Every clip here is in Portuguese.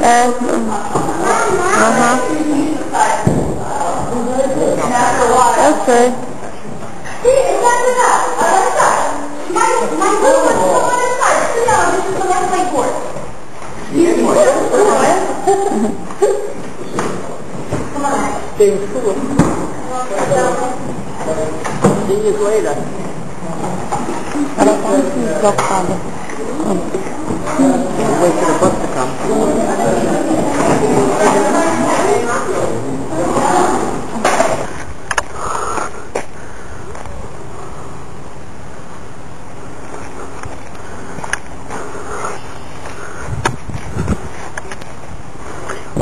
É. Eu sei. See you later. Ela tá muito preocupada. Wait for the bus to come.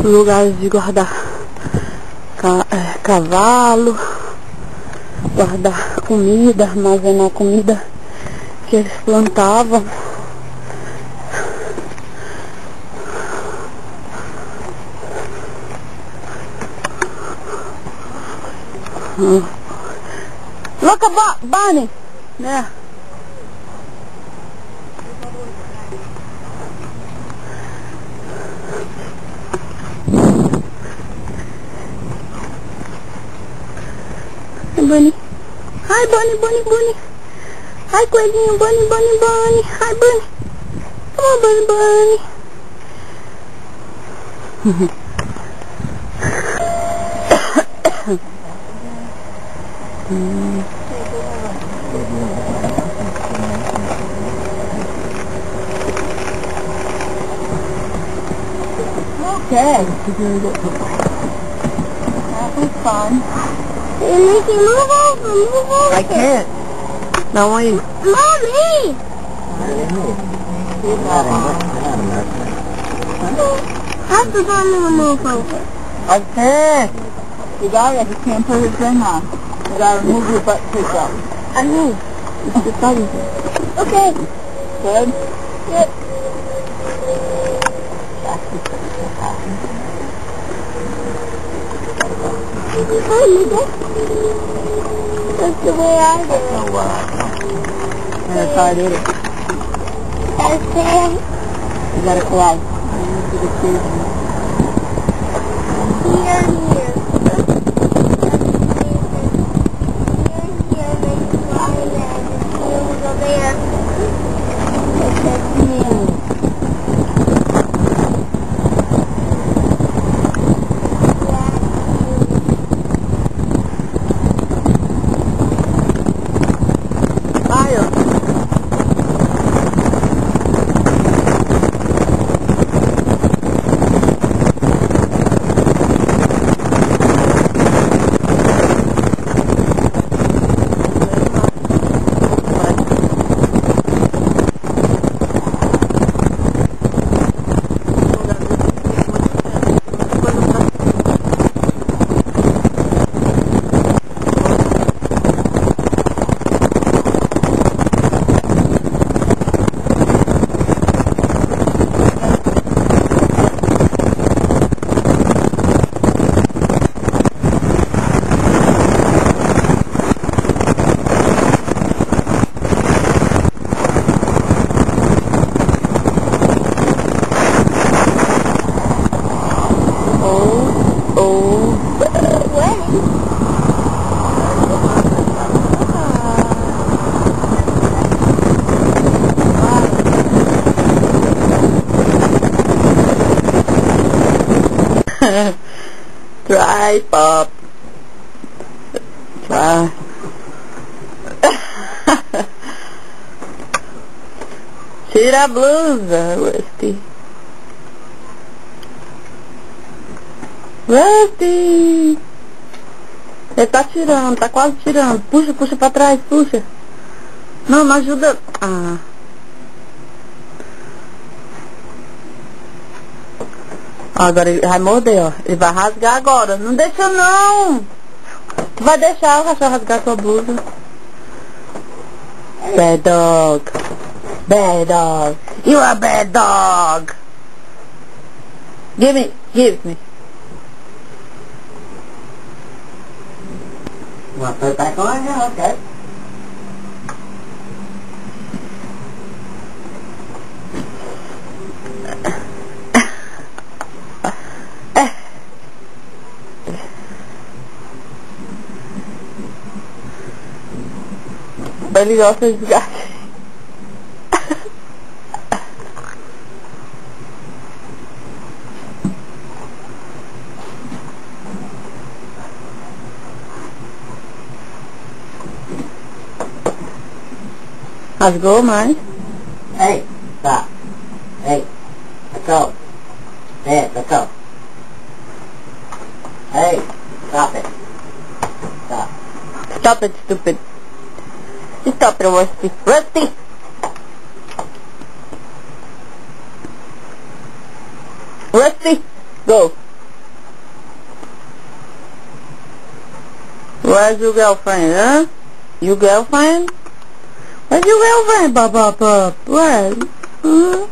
Lugares de guardar cavalo, guardar comida, armazenar comida que eles plantavam. Look at Bonnie! Yeah. Bunny. Hi, Bunny, Bunny, Bunny. Hi, coelhinho, Bunny, Bunny, Bunny. Hi, Bunny. Come on, Bunny, Bunny. Okay. That was fun. Mickey, move over, move over. I can't. Não, aí. I Mommy! How's the gonna move over? can't. You can't put his thing on. You gotta move your butt cheek up. I know. It's the button. Okay. Good? Yep. Hi, Mickey. That's the way I do it. And that's how I did it. Okay. You gotta cry. Here, here. Try, Pop. Try. Tira a blusa, Rusty. Rusty! Ele tá tirando, tá quase tirando. Puxa, puxa pra trás, puxa. Não, não ajuda. Ah. Agora ele vai morder, ó. Ele vai rasgar agora. Não deixa não. Tu vai deixar o cachorro rasgar sua blusa. Bad dog. Bad dog. You are a bad dog. Give me. Give me. Want to put it back on? Yeah, okay. ele gosta de gato. Rasgou mais? Hey, stop. Hey, let go. Hey, let go. Hey, stop it. Stop. Stop it, stupid. Stop it, Rusty. Rusty! Rusty! Go! Where's your girlfriend, huh? Your girlfriend? Where's your girlfriend, Pop? Where? Huh?